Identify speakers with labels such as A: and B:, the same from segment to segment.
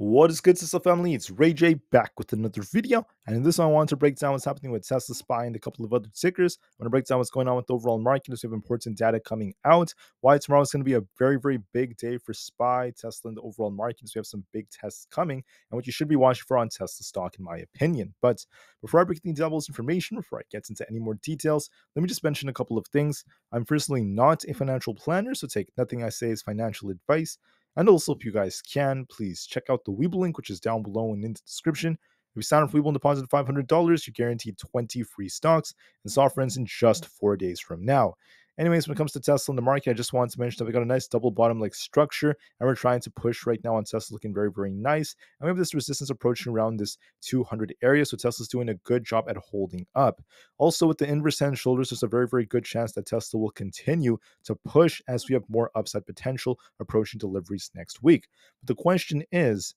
A: What is good, Tesla family? It's Ray J back with another video, and in this one, I want to break down what's happening with Tesla SPY and a couple of other tickers. I want to break down what's going on with the overall market as we have important data coming out. Why tomorrow is going to be a very big day for SPY, Tesla, and the overall market as we have some big tests coming, and what you should be watching for on Tesla stock, in my opinion. But before I break down all this information, before I get into any more details, let me just mention a couple of things. I'm personally not a financial planner, so take nothing I say as financial advice. And also, if you guys can, please check out the Weeble link, which is down below and in the description. If you sign up for Weeble and deposit $500, you're guaranteed 20 free stocks, and this offer ends in just 4 days from now. Anyways, when it comes to Tesla in the market, I just wanted to mention that we got a nice double bottom like structure, and we're trying to push right now on Tesla, looking very nice. And we have this resistance approaching around this 200 area, so Tesla's doing a good job at holding up. Also, with the inverse head and shoulders, there's a very good chance that Tesla will continue to push as we have more upside potential approaching deliveries next week. But the question is,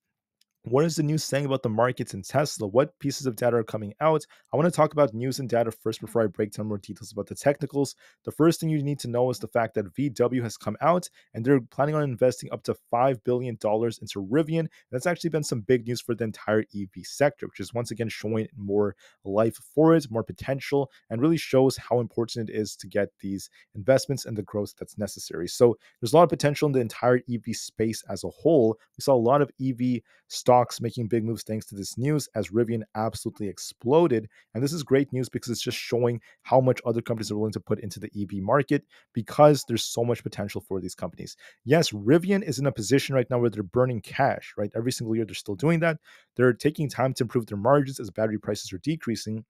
A: what is the news saying about the markets in Tesla? What pieces of data are coming out? I want to talk about news and data first before I break down more details about the technicals. The first thing you need to know is the fact that VW has come out and they're planning on investing up to $5 billion into Rivian. That's actually been some big news for the entire EV sector, which is once again showing more life for it, more potential, and really shows how important it is to get these investments and the growth that's necessary. So there's a lot of potential in the entire EV space as a whole. We saw a lot of EV stocks making big moves thanks to this news as Rivian absolutely exploded. And this is great news because it's just showing how much other companies are willing to put into the EV market because there's so much potential for these companies. Yes, Rivian is in a position right now where they're burning cash, right? Every single year they're still doing that. They're taking time to improve their margins as battery prices are decreasing.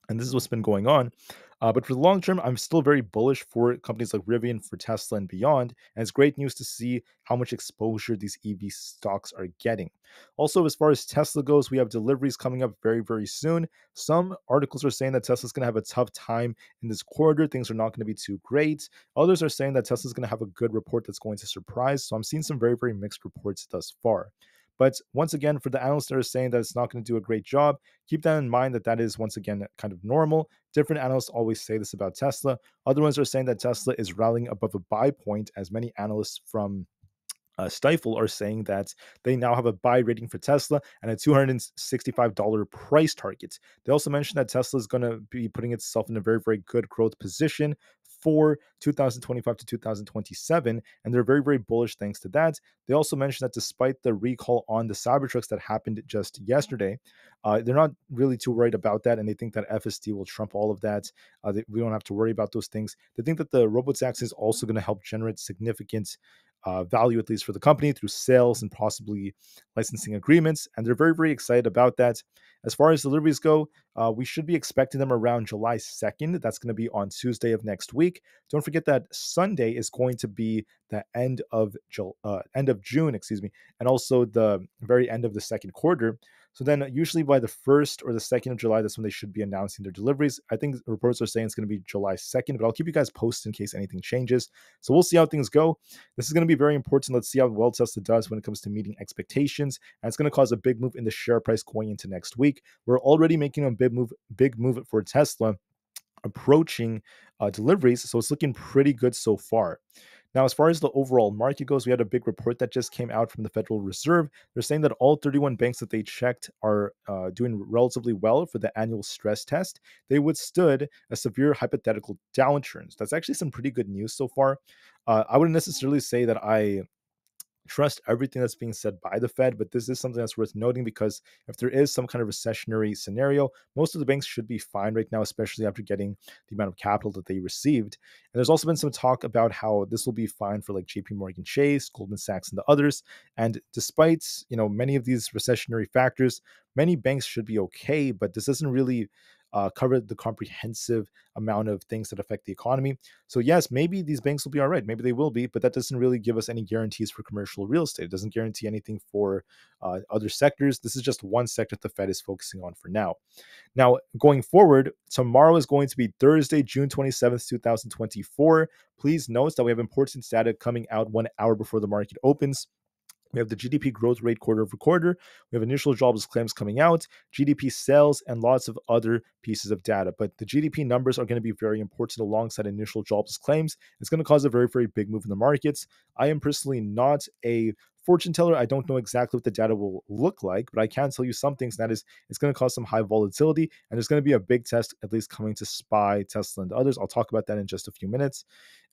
A: And this is what's been going on. But for the long term, I'm still very bullish for companies like Rivian, for Tesla, and beyond. And it's great news to see how much exposure these EV stocks are getting. Also, as far as Tesla goes, we have deliveries coming up very soon. Some articles are saying that Tesla's going to have a tough time in this quarter. Things are not going to be too great. Others are saying that Tesla's going to have a good report that's going to surprise. So I'm seeing some very mixed reports thus far. But once again, for the analysts that are saying that it's not going to do a great job, keep that in mind that is once again kind of normal. Different analysts always say this about Tesla. Other ones are saying that Tesla is rallying above a buy point, as many analysts from Stifle are saying that they now have a buy rating for Tesla and a $265 price target. They also mentioned that Tesla is going to be putting itself in a very good growth position for 2025 to 2027, and they're very bullish thanks to that. They also mentioned that despite the recall on the Cybertrucks that happened just yesterday, they're not really too worried about that, and they think that FSD will trump all of that. We don't have to worry about those things. They think that the robotaxi is also going to help generate significant value, at least for the company, through sales and possibly licensing agreements. And they're very excited about that. As far as deliveries go, we should be expecting them around July 2nd. That's going to be on Tuesday of next week. Don't forget that Sunday is going to be the end of June, and also the very end of the second quarter. So then usually by the 1st or the 2nd of July, that's when they should be announcing their deliveries. I think reports are saying it's going to be July 2nd, but I'll keep you guys posted in case anything changes. So we'll see how things go. This is going to be very important. Let's see how well Tesla does when it comes to meeting expectations. And it's going to cause a big move in the share price going into next week. We're already making a big move for Tesla approaching deliveries. So it's looking pretty good so far. Now, as far as the overall market goes, we had a big report that just came out from the Federal Reserve. They're saying that all 31 banks that they checked are doing relatively well for the annual stress test. They withstood a severe hypothetical downturns. That's actually some pretty good news so far. I wouldn't necessarily say that I trust everything that's being said by the Fed, but this is something that's worth noting because if there is some kind of recessionary scenario, most of the banks should be fine right now, especially after getting the amount of capital that they received. And there's also been some talk about how this will be fine for like JP Morgan Chase, Goldman Sachs, and the others. And despite, many of these recessionary factors, many banks should be okay, but this doesn't really cover the comprehensive amount of things that affect the economy. So yes, maybe these banks will be all right. Maybe they will be, but that doesn't really give us any guarantees for commercial real estate. It doesn't guarantee anything for other sectors. This is just one sector the Fed is focusing on for now. Now, going forward, tomorrow is going to be Thursday, June 27th, 2024. Please note that we have important data coming out 1 hour before the market opens. We have the GDP growth rate quarter over quarter. We have initial jobless claims coming out, GDP sales, and lots of other pieces of data. But the GDP numbers are going to be very important alongside initial jobless claims. It's going to cause a very big move in the markets. I am personally not a fortune teller. I don't know exactly what the data will look like, but I can tell you some things. That is, it's going to cause some high volatility, and there's going to be a big test at least coming to SPY, Tesla, and others. I'll talk about that in just a few minutes.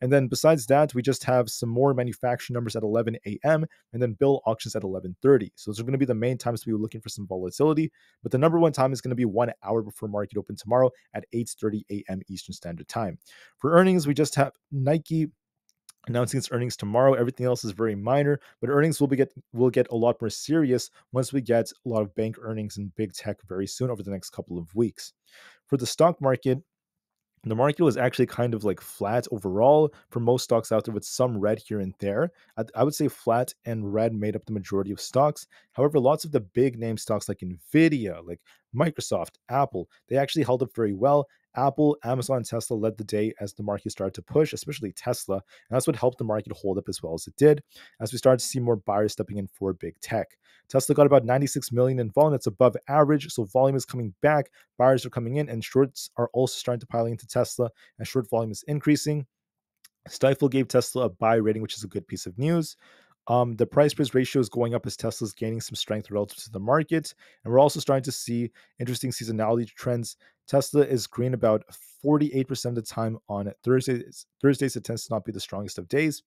A: And then besides that, we just have some more manufacturing numbers at 11 a.m. and then bill auctions at 11:30. So those are going to be the main times to be looking for some volatility. But the number one time is going to be 1 hour before market open tomorrow at 8:30 a.m. Eastern Standard Time. For earnings, we just have Nike announcing its earnings tomorrow. Everything else is very minor, but earnings will get a lot more serious once we get a lot of bank earnings and big tech very soon over the next couple of weeks. For the stock market, the market was actually kind of like flat overall for most stocks out there with some red here and there. I would say flat and red made up the majority of stocks. However, lots of the big name stocks like Nvda, like Microsoft, Apple, they actually held up very well. Apple, Amazon, and Tesla led the day as the market started to push, especially Tesla. And that's what helped the market hold up as well as it did, as we started to see more buyers stepping in for big tech. Tesla got about 96 million in volume. That's above average. So volume is coming back. Buyers are coming in, and shorts are also starting to pile into Tesla, and short volume is increasing. Stifel gave Tesla a buy rating, which is a good piece of news. The price price ratio is going up as Tesla's gaining some strength relative to the market. And we're also starting to see interesting seasonality trends. Tesla is green about 48% of the time on Thursdays. Thursdays, it tends to not be the strongest of days.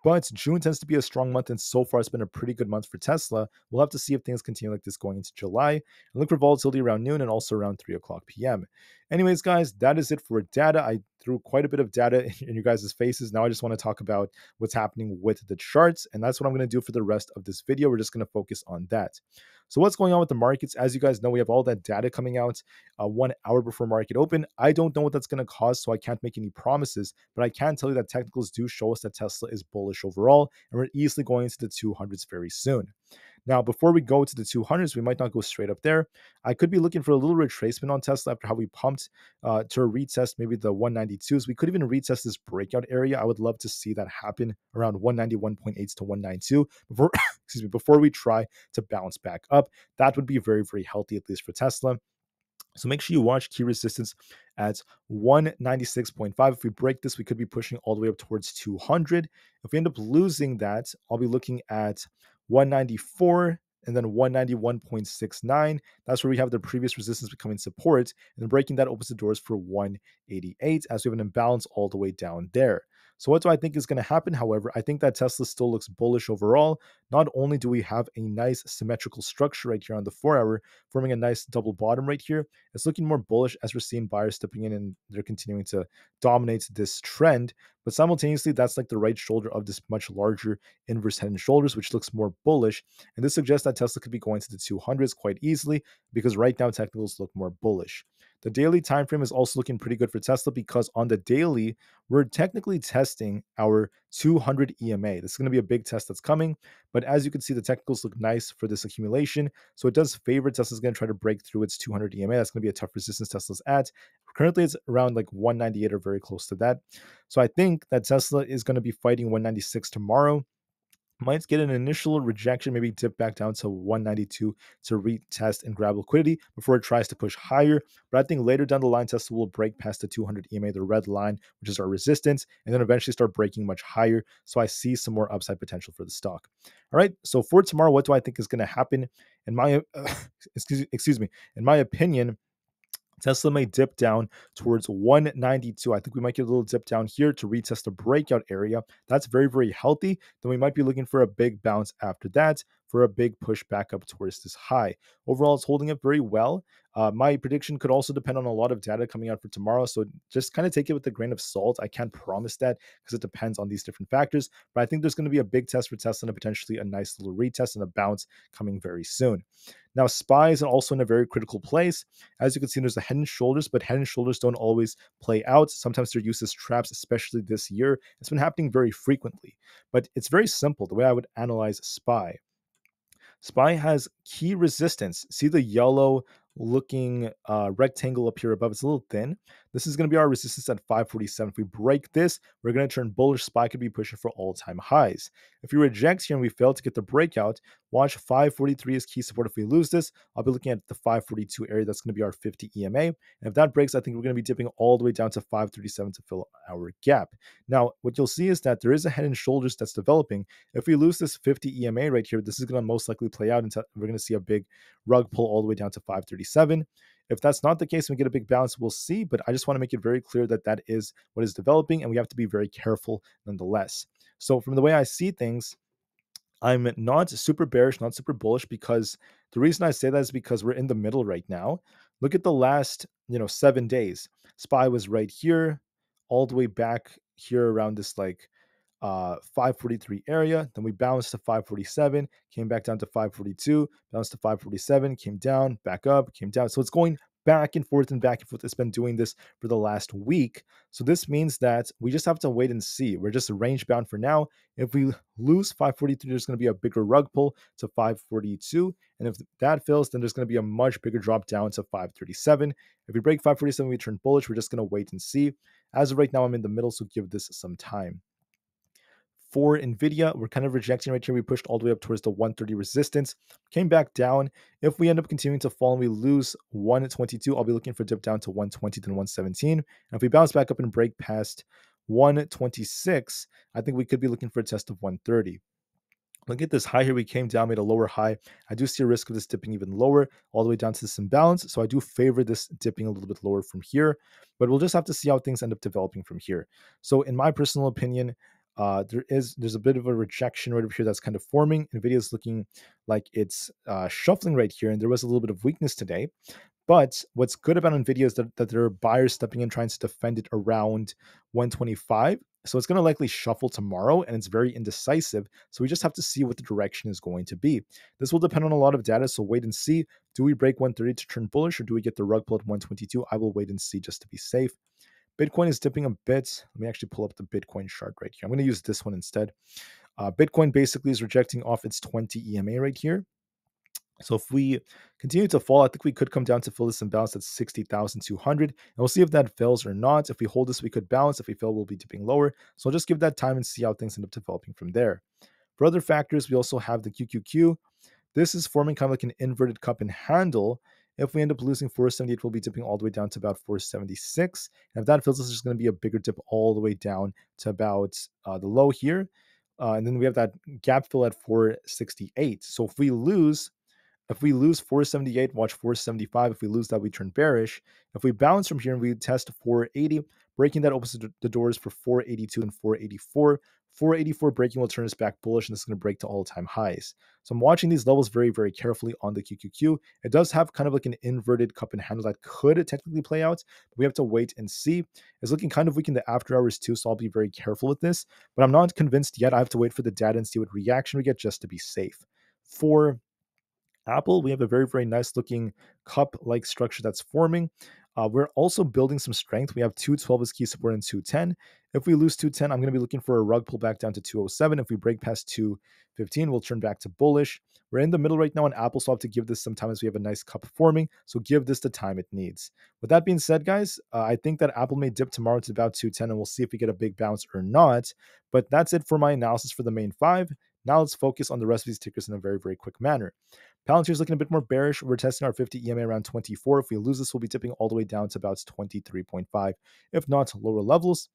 A: But June tends to be a strong month, and so far it's been a pretty good month for Tesla. We'll have to see if things continue like this going into July. And look for volatility around noon and also around 3 o'clock p.m. Anyways, guys, that is it for data. I threw quite a bit of data in you guys' faces. Now I just want to talk about what's happening with the charts, and that's what I'm going to do for the rest of this video. We're just going to focus on that. So what's going on with the markets? As you guys know, we have all that data coming out 1 hour before market open. I don't know what that's going to cause, so I can't make any promises, but I can tell you that technicals do show us that Tesla is bullish overall, and we're easily going into the 200s very soon. Now, before we go to the 200s, we might not go straight up there. I could be looking for a little retracement on Tesla after how we pumped to retest maybe the 192s. We could even retest this breakout area. I would love to see that happen around 191.8 to 192 before, excuse me, before we try to bounce back up. That would be very, very healthy, at least for Tesla. So make sure you watch key resistance at 196.5. If we break this, we could be pushing all the way up towards 200. If we end up losing that, I'll be looking at 194 and then 191.69. That's where we have the previous resistance becoming support, and then breaking that opens the doors for 188 as we have an imbalance all the way down there. So what do I think is going to happen? However, I think that Tesla still looks bullish overall. Not only do we have a nice symmetrical structure right here on the 4-hour, forming a nice double bottom right here, it's looking more bullish as we're seeing buyers stepping in and they're continuing to dominate this trend. But simultaneously, that's like the right shoulder of this much larger inverse head and shoulders, which looks more bullish. And this suggests that Tesla could be going to the 200s quite easily because right now technicals look more bullish. The daily time frame is also looking pretty good for Tesla because on the daily, we're technically testing our 200 EMA. This is going to be a big test that's coming, but as you can see, the technicals look nice for this accumulation. So it does favor Tesla's going to try to break through its 200 EMA. That's going to be a tough resistance Tesla's at. Currently, it's around like 198 or very close to that. So I think that Tesla is going to be fighting 196 tomorrow. Might get an initial rejection, maybe dip back down to 192 to retest and grab liquidity before it tries to push higher. But I think later down the line, Tesla will break past the 200 EMA, the red line, which is our resistance, and then eventually start breaking much higher. So I see some more upside potential for the stock. All right. So for tomorrow, what do I think is going to happen? In my excuse me, in my opinion, Tesla may dip down towards 192. I think we might get a little dip down here to retest the breakout area. That's very, very healthy. Then we might be looking for a big bounce after that for a big push back up towards this high. Overall, it's holding up very well. My prediction could also depend on a lot of data coming out for tomorrow. So just kind of take it with a grain of salt. I can't promise that because it depends on these different factors. But I think there's going to be a big test for Tesla and potentially a nice little retest and a bounce coming very soon. Now, SPY is also in a very critical place. As you can see, there's a head and shoulders, but head and shoulders don't always play out. Sometimes they're used as traps, especially this year. It's been happening very frequently. But it's very simple, the way I would analyze SPY. SPY has key resistance. See the yellow looking rectangle up here above? It's a little thin. This is going to be our resistance at 547. If we break this, we're going to turn bullish. SPY could be pushing for all-time highs. If we reject here and we fail to get the breakout, watch 543 is key support. If we lose this, I'll be looking at the 542 area. That's going to be our 50 EMA. And if that breaks, I think we're going to be dipping all the way down to 537 to fill our gap. Now, what you'll see is that there is a head and shoulders that's developing. If we lose this 50 EMA right here, this is going to most likely play out until we're going to see a big rug pull all the way down to 537. If that's not the case and we get a big bounce, we'll see. But I just want to make it very clear that that is what is developing, and we have to be very careful nonetheless. So from the way I see things, I'm not super bearish, not super bullish, because the reason I say that is because we're in the middle right now. Look at the last, 7 days. SPY was right here, all the way back here around this 543 area. Then we bounced to 547, came back down to 542, bounced to 547, came down, back up, came down. So it's going back and forth and back and forth. It's been doing this for the last week. So this means that we just have to wait and see. We're just range bound for now. If we lose 543, there's going to be a bigger rug pull to 542. And if that fails, then there's going to be a much bigger drop down to 537. If we break 547, we turn bullish. We're just going to wait and see. As of right now, I'm in the middle, so give this some time. For Nvda, we're kind of rejecting right here. We pushed all the way up towards the 130 resistance, came back down. If we end up continuing to fall and we lose 122, I'll be looking for a dip down to 120 then 117. And if we bounce back up and break past 126, I think we could be looking for a test of 130. Look at this high here. We came down, made a lower high. I do see a risk of this dipping even lower, all the way down to this imbalance. So I do favor this dipping a little bit lower from here, but we'll just have to see how things end up developing from here. So in my personal opinion, there's a bit of a rejection right over here that's kind of forming. Nvidia is looking like it's shuffling right here, and there was a little bit of weakness today. But what's good about Nvidia is that there are buyers stepping in trying to defend it around 125. So it's going to likely shuffle tomorrow, and it's very indecisive. So we just have to see what the direction is going to be. This will depend on a lot of data, so wait and see. Do we break 130 to turn bullish, or do we get the rug pull at 122? I will wait and see just to be safe. Bitcoin is dipping a bit. Let me actually pull up the Bitcoin chart right here. I'm going to use this one instead. Bitcoin basically is rejecting off its 20 EMA right here. So if we continue to fall, I think we could come down to fill this imbalance at 60,200. And we'll see if that fails or not. If we hold this, we could bounce. If we fail, we'll be dipping lower. So I'll just give that time and see how things end up developing from there. For other factors, we also have the QQQ. This is forming kind of like an inverted cup and handle. If we end up losing 478, we'll be dipping all the way down to about 476. And if that fails, this is going to be a bigger dip all the way down to about the low here. And then we have that gap fill at 468. So if we lose 478, watch 475. If we lose that, we turn bearish. If we bounce from here and we test 480, breaking that opens the doors for 482 and 484. 484 breaking will turn us back bullish, and this is going to break to all-time highs. So I'm watching these levels very, very carefully on the QQQ. It does have kind of like an inverted cup and handle that could technically play out, but we have to wait and see. It's looking kind of weak in the after hours too, so I'll be very careful with this. But I'm not convinced yet. I have to wait for the data and see what reaction we get just to be safe. For Aapl, we have a very, very nice looking cup-like structure that's forming. We're also building some strength. We have 212 as key support and 210. If we lose 210, I'm going to be looking for a rug pull back down to 207. If we break past 215, we'll turn back to bullish. We're in the middle right now on Aapl, so I'll have to give this some time as we have a nice cup forming. So give this the time it needs. With that being said, guys, I think that Aapl may dip tomorrow to about 210, and we'll see if we get a big bounce or not. But that's it for my analysis for the main five. Now let's focus on the rest of these tickers in a very, very quick manner. Palantir is looking a bit more bearish. We're testing our 50 EMA around 24. If we lose this, we'll be tipping all the way down to about 23.5, if not lower levels.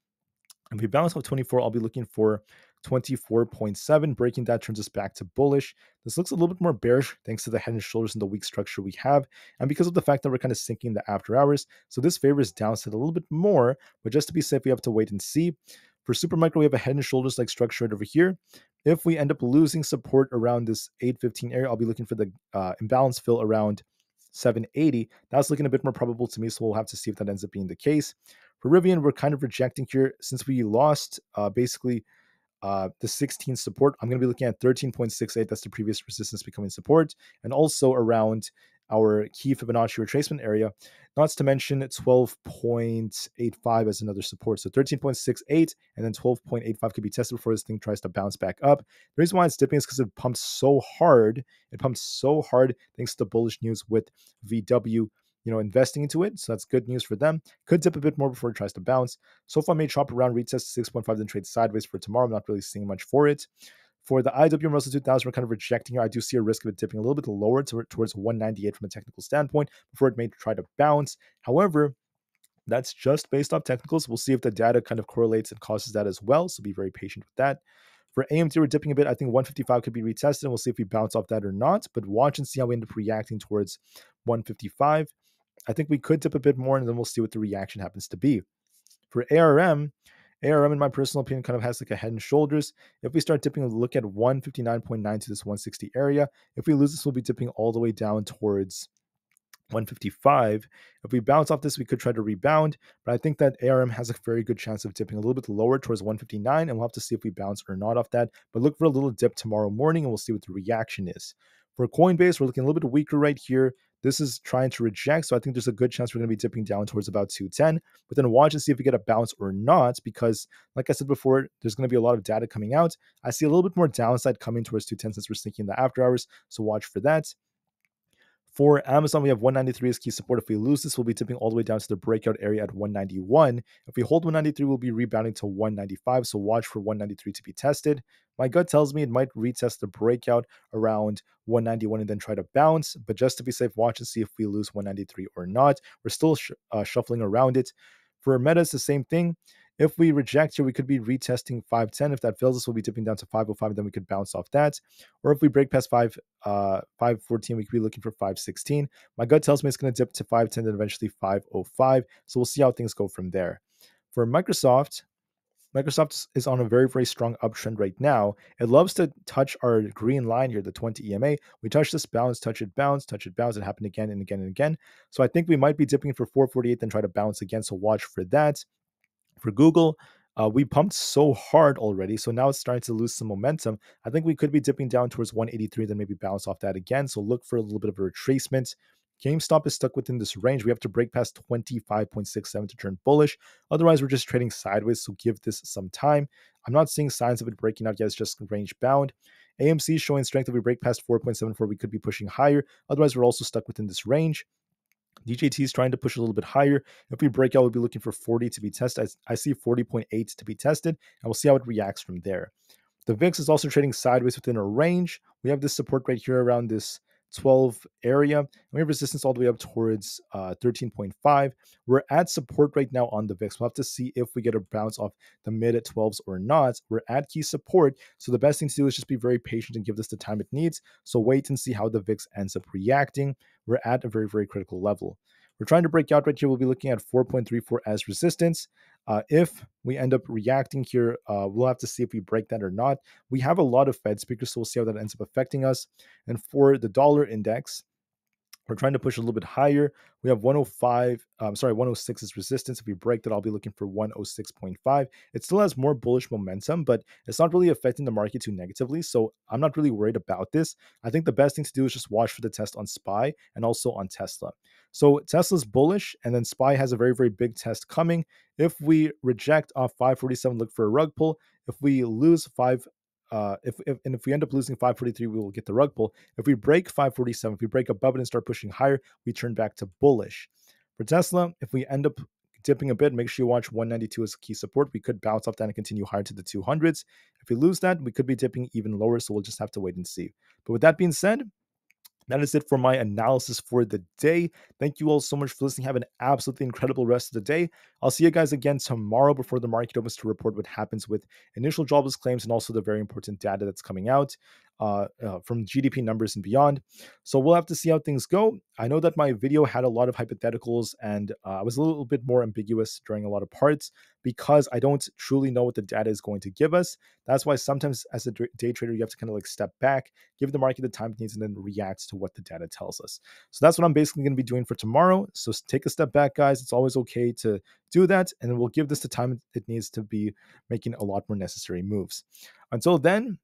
A: If we bounce off 24, I'll be looking for 24.7. Breaking that turns us back to bullish. This looks a little bit more bearish thanks to the head and shoulders and the weak structure we have, and because of the fact that we're kind of sinking the after hours. So this favors downside a little bit more, but just to be safe, we have to wait and see. For Supermicro, we have a head and shoulders like structure right over here. If we end up losing support around this 815 area, I'll be looking for the imbalance fill around 780. That's looking a bit more probable to me, so we'll have to see if that ends up being the case. For Rivian, we're kind of rejecting here since we lost basically the 16 support. I'm going to be looking at 13.68. That's the previous resistance becoming support, and also around our key Fibonacci retracement area, not to mention 12.85 as another support. So 13.68 and then 12.85 could be tested before this thing tries to bounce back up. The reason why it's dipping is because it pumped so hard. It pumped so hard thanks to the bullish news with VW, investing into it. So that's good news for them. Could dip a bit more before it tries to bounce. So far may chop around, retest 6.5, then trade sideways for tomorrow. I'm not really seeing much for it. For the IWM Russell 2000, we're kind of rejecting here. I do see a risk of it dipping a little bit lower towards 198 from a technical standpoint before it may try to bounce. However, that's just based off technicals. We'll see if the data kind of correlates and causes that as well. So be very patient with that. For AMT, we're dipping a bit. I think 155 could be retested, and we'll see if we bounce off that or not. But watch and see how we end up reacting towards 155. I think we could dip a bit more, and then we'll see what the reaction happens to be. For ARM, in my personal opinion, kind of has like a head and shoulders. If we start dipping, look at 159.9 to this 160 area. If we lose this, we'll be dipping all the way down towards 155. If we bounce off this, we could try to rebound, but I think that ARM has a very good chance of dipping a little bit lower towards 159, and we'll have to see if we bounce or not off that. But look for a little dip tomorrow morning, and we'll see what the reaction is. For Coinbase, we're looking a little bit weaker right here. This is trying to reject, so I think there's a good chance we're going to be dipping down towards about 210. But then watch and see if we get a bounce or not, because like I said before, there's going to be a lot of data coming out. I see a little bit more downside coming towards 210 since we're sneaking in the after hours, so watch for that. For Amazon, we have 193 as key support. If we lose this, we'll be tipping all the way down to the breakout area at 191. If we hold 193, we'll be rebounding to 195. So watch for 193 to be tested. My gut tells me it might retest the breakout around 191 and then try to bounce. But just to be safe, watch and see if we lose 193 or not. We're still shuffling around it. For Meta, it's the same thing. If we reject here, we could be retesting 510. If that fails us, we'll be dipping down to 505, and then we could bounce off that. Or if we break past 514, we could be looking for 516. My gut tells me it's going to dip to 510 and eventually 505. So we'll see how things go from there. For Microsoft is on a very, very strong uptrend right now. It loves to touch our green line here, the 20 EMA. We touch this, bounce, touch it, bounce, touch it, bounce. It happened again and again and again. So I think we might be dipping for 448, then try to bounce again. So watch for that. For Google, we pumped so hard already, so now it's starting to lose some momentum. I think we could be dipping down towards 183, then maybe bounce off that again. So look for a little bit of a retracement. GameStop is stuck within this range. We have to break past 25.67 to turn bullish. Otherwise, we're just trading sideways, so give this some time. I'm not seeing signs of it breaking out yet. It's just range bound. AMC is showing strength. If we break past 4.74, we could be pushing higher. Otherwise, we're also stuck within this range. DJT is trying to push a little bit higher. If we break out, we'll be looking for 40 to be tested. I see 40.8 to be tested, and we'll see how it reacts from there. The VIX is also trading sideways within a range. We have this support right here around this 12 area, and we have resistance all the way up towards 13.5. We're at support right now on the VIX. We'll have to see if we get a bounce off the mid at 12s or not. We're at key support, so the best thing to do is just be very patient and give this the time it needs. So wait and see how the VIX ends up reacting. We're at a very, very critical level. We're trying to break out right here. We'll be looking at 4.34 as resistance. If we end up reacting here, we'll have to see if we break that or not. We have a lot of Fed speakers, so we'll see how that ends up affecting us. And for the dollar index, we're trying to push a little bit higher. We have 106 is resistance. If we break that, I'll be looking for 106.5. It still has more bullish momentum, but it's not really affecting the market too negatively. So I'm not really worried about this. I think the best thing to do is just watch for the test on SPY and also on Tesla. So Tesla's bullish, and then SPY has a very, very big test coming. If we reject off 547, look for a rug pull. If we lose if we end up losing 543, we will get the rug pull. If we break 547, if we break above it and start pushing higher, we turn back to bullish. For Tesla, if we end up dipping a bit, make sure you watch 192 as key support. We could bounce off that and continue higher to the 200s. If we lose that, we could be dipping even lower, so we'll just have to wait and see. But with that being said, that is it for my analysis for the day. Thank you all so much for listening. Have an absolutely incredible rest of the day. I'll see you guys again tomorrow before the market opens to report what happens with initial jobless claims and also the very important data that's coming out from GDP numbers and beyond. So we'll have to see how things go. I know that my video had a lot of hypotheticals and I was a little bit more ambiguous during a lot of parts because I don't truly know what the data is going to give us. That's why sometimes as a day trader, you have to kind of like step back, give the market the time it needs, and then react to what the data tells us. So that's what I'm basically going to be doing for tomorrow. So take a step back, guys. It's always okay to do that, and then we'll give this the time it needs to be making a lot more necessary moves. Until then,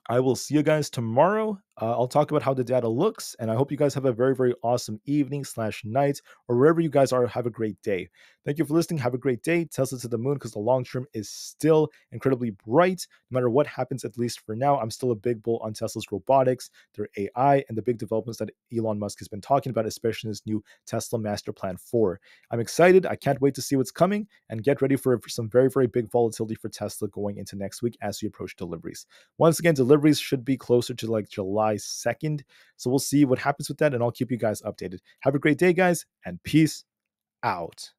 A: I will see you guys tomorrow. I'll talk about how the data looks, and I hope you guys have a very, very awesome evening slash night, or wherever you guys are. Have a great day. Thank you for listening. Have a great day. Tesla to the moon, because the long term is still incredibly bright. No matter what happens, at least for now, I'm still a big bull on Tesla's robotics, their AI, and the big developments that Elon Musk has been talking about, especially in his new Tesla Master Plan 4. I'm excited. I can't wait to see what's coming, and get ready for some very, very big volatility for Tesla going into next week as we approach deliveries. Once again, deliveries should be closer to like July 2nd. So we'll see what happens with that, and I'll keep you guys updated. Have a great day, guys, and peace out.